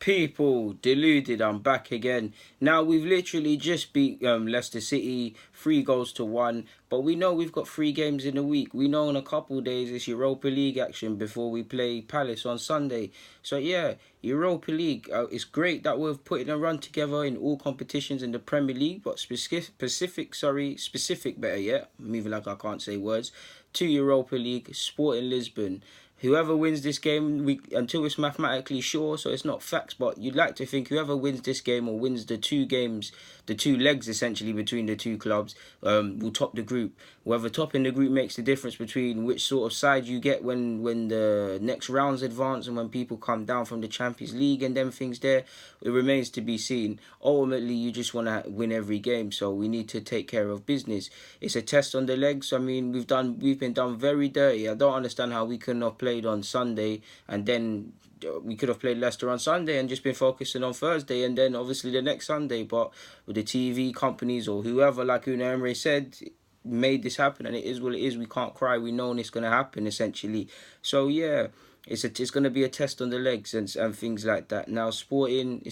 People, deluded, I'm back again. Now, we've literally just beat Leicester City 3 goals to 1, but we know we've got 3 games in a week. We know in a couple of days it's Europa League action before we play Palace on Sunday. So yeah, Europa League, it's great that we're putting a run together in all competitions in the Premier League, but specific better yet, moving like I can't say words, to Europa League, Sporting Lisbon. Whoever wins this game, until it's mathematically sure, so it's not facts, but you'd like to think whoever wins this game or wins the 2 games, the 2 legs essentially between the 2 clubs, will top the group. Whoever topping the group makes the difference between which sort of side you get when the next rounds advance and when people come down from the Champions League and them things there. It remains to be seen. Ultimately, you just want to win every game, so we need to take care of business. It's a test on the legs. I mean, we've been done very dirty. I don't understand how we couldn't have played on Sunday and then we could have played Leicester on Sunday and just been focusing on Thursday and then obviously the next Sunday. But with the TV companies or whoever, like Unai Emery said, made this happen, and it is what it is. We can't cry. We know it's going to happen essentially. So yeah, it's going to be a test on the legs and things like that. Now, Sporting,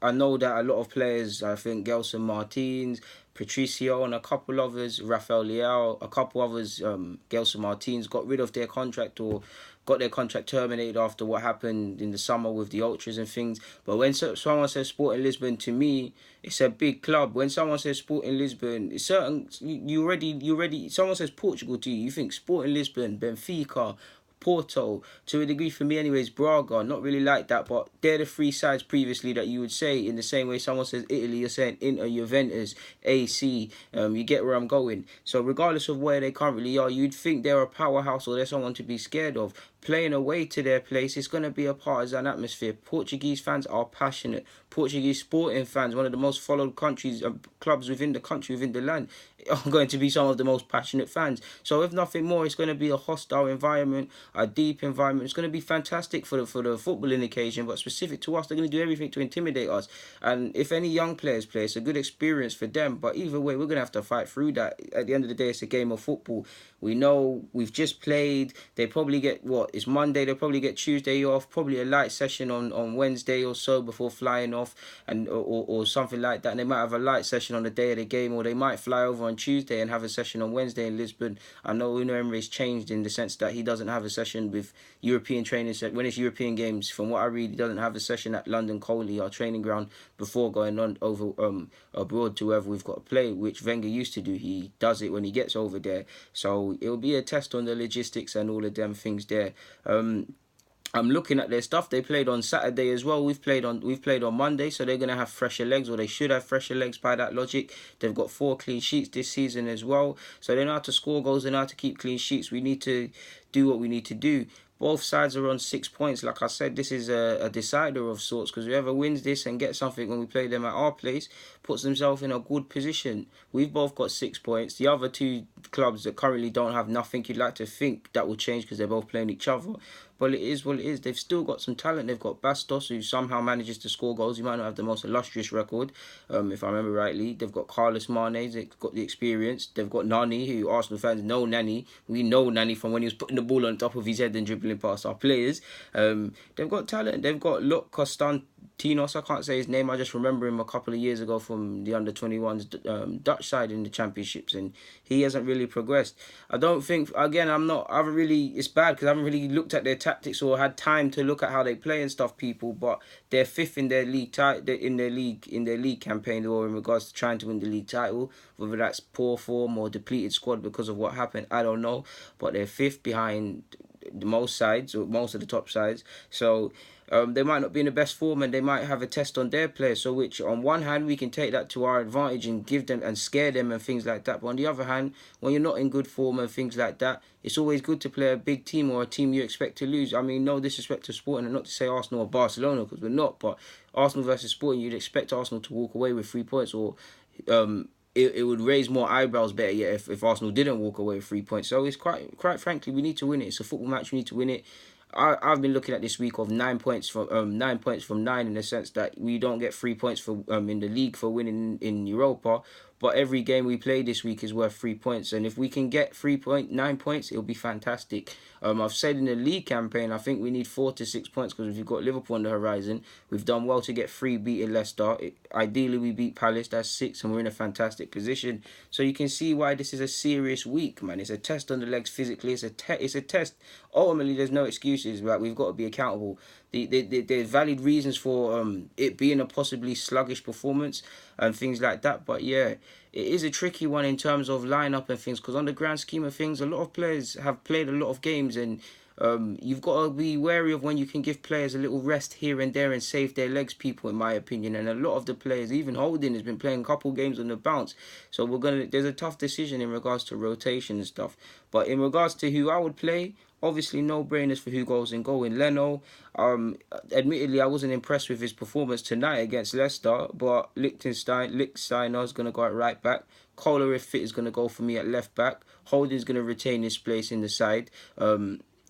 I know that a lot of players, I think Gelson Martins, Patricio and a couple others, Rafael Leao, a couple others, Gelson Martins, got rid of their contract or got their contract terminated after what happened in the summer with the Ultras and things. But when someone says Sporting Lisbon, to me, it's a big club. When someone says Sporting Lisbon, it's certain, you already, someone says Portugal to you, you think Sporting Lisbon, Benfica, Porto, to a degree for me anyways, Braga, not really like that, but they're the 3 sides previously that you would say in the same way someone says Italy, you're saying Inter, Juventus, AC, you get where I'm going. So regardless of where they currently are, you'd think they're a powerhouse or they're someone to be scared of. Playing away to their place, it's going to be a partisan atmosphere. Portuguese fans are passionate. Portuguese sporting fans, one of the most followed countries, clubs within the country, within the land, are going to be some of the most passionate fans. So if nothing more, it's going to be a hostile environment, a deep environment. It's going to be fantastic for the footballing occasion, but specific to us, they're going to do everything to intimidate us. And if any young players play, it's a good experience for them. But either way, we're going to have to fight through that. At the end of the day, it's a game of football. We know we've just played. They probably get, it's Monday, they'll probably get Tuesday off, probably a light session on Wednesday or so before flying off, and or something like that. And they might have a light session on the day of the game, or they might fly over on Tuesday and have a session on Wednesday in Lisbon. I know Unai Emery's changed in the sense that he doesn't have a session with European training. When it's European games, from what I read, he doesn't have a session at London Colney, our training ground, before going on over abroad to wherever we've got to play, which Wenger used to do. He does it when he gets over there. So it'll be a test on the logistics and all of them things there. I'm looking at their stuff. They played on Saturday as well. We've played on Monday, so they're gonna have fresher legs, or they should have fresher legs by that logic. They've got 4 clean sheets this season as well, so they know how to score goals. They know how to keep clean sheets. We need to do what we need to do. Both sides are on 6 points. Like I said, this is a decider of sorts, because whoever wins this and gets something when we play them at our place puts themselves in a good position. We've both got 6 points. The other 2 clubs that currently don't have nothing, you'd like to think that will change because they're both playing each other. But it is what it is. They've still got some talent. They've got Bastos, who somehow manages to score goals. He might not have the most illustrious record, if I remember rightly. They've got Carlos Mane. They've got the experience. They've got Nani, who Arsenal fans know Nani. We know Nani from when he was putting the ball on top of his head and dribbling past our players. They've got talent. They've got Constantinos. I can't say his name. I just remember him a couple of years ago from the under-21s Dutch side in the championships, and he hasn't really progressed. I don't think. Again, it's bad because I haven't really looked at their tactics or had time to look at how they play and stuff, people. But they're 5th in their league campaign, or in regards to trying to win the league title. Whether that's poor form or depleted squad because of what happened, I don't know. But they're 5th behind most sides, or most of the top sides. So they might not be in the best form, and they might have a test on their players. So which, on one hand, we can take that to our advantage and give them and scare them and things like that. But on the other hand, when you're not in good form and things like that, it's always good to play a big team or a team you expect to lose. I mean, no disrespect to Sporting, and not to say Arsenal or Barcelona, because we're not. But Arsenal versus Sporting, you'd expect Arsenal to walk away with 3 points, or it would raise more eyebrows better yet if Arsenal didn't walk away with 3 points. So it's quite frankly, we need to win it. It's a football match. We need to win it. I've been looking at this week of 9 points from 9 in the sense that we don't get 3 points for in the league for winning in Europa, but every game we play this week is worth 3 points, and if we can get 3.9 points, it'll be fantastic. I've said in the league campaign, I think we need 4 to 6 points, because if you've got Liverpool on the horizon, we've done well to get 3 beating Leicester. Ideally, we beat Palace, that's 6, and we're in a fantastic position. So you can see why this is a serious week, man. It's a test on the legs physically. It's a test. Ultimately, there's no excuses. Right? We've got to be accountable. There's valid reasons for it being a possibly sluggish performance and things like that. But yeah, it is a tricky one in terms of lineup and things, because on the grand scheme of things, a lot of players have played a lot of games, and you've got to be wary of when you can give players a little rest here and there and save their legs, people, in my opinion. And a lot of the players, even Holding, has been playing a couple games on the bounce. So there's a tough decision in regards to rotation and stuff. But in regards to who I would play, obviously no brainers for who goes in goal in Leno. Admittedly, I wasn't impressed with his performance tonight against Leicester, but Lichtsteiner is going to go at right back. Kohler, if fit, is going to go for me at left back. Holding's going to retain his place in the side.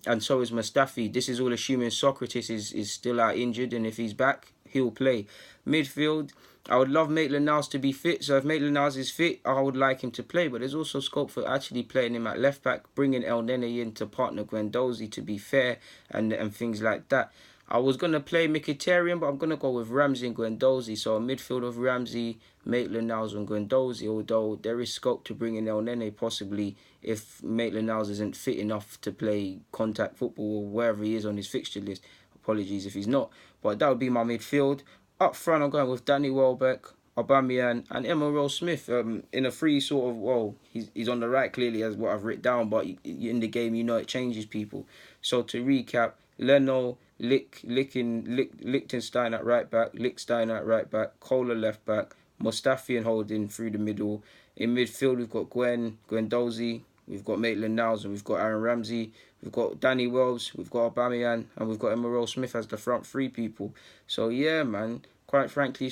And so is Mustafi. This is all assuming Socrates is still out injured, and if he's back, he'll play. Midfield, I would love Maitland-Niles to be fit, so if Maitland-Niles is fit, I would like him to play, but there's also scope for actually playing him at left back, bringing El Nene in to partner Guendouzi, to be fair, and things like that. I was going to play Mkhitaryan, but I'm going to go with Ramsey and Guendouzi, so a midfield of Ramsey, Maitland-Niles and Guendouzi, although there is scope to bring in El Nene possibly if Maitland-Niles isn't fit enough to play contact football or wherever he is on his fixture list. Apologies if he's not, but that would be my midfield. Up front, I'm going with Danny Welbeck, Aubameyang and Emma Smith in a free sort of, well, he's on the right clearly as what I've written down, but in the game, you know, it changes people. So to recap, Leno, Liechtenstein at right back, Lichtsteiner at right back, Kohler left back, Mustafi and Holding through the middle. In midfield, we've got Guendouzi, we've got Maitland-Niles, and we've got Aaron Ramsey. We've got Danny Wells, we've got Aubameyang, and we've got Emma Smith as the front three people. So yeah, man. Quite frankly,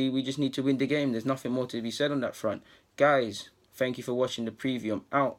we just need to win the game. There's nothing more to be said on that front. Guys, thank you for watching the preview. I'm out.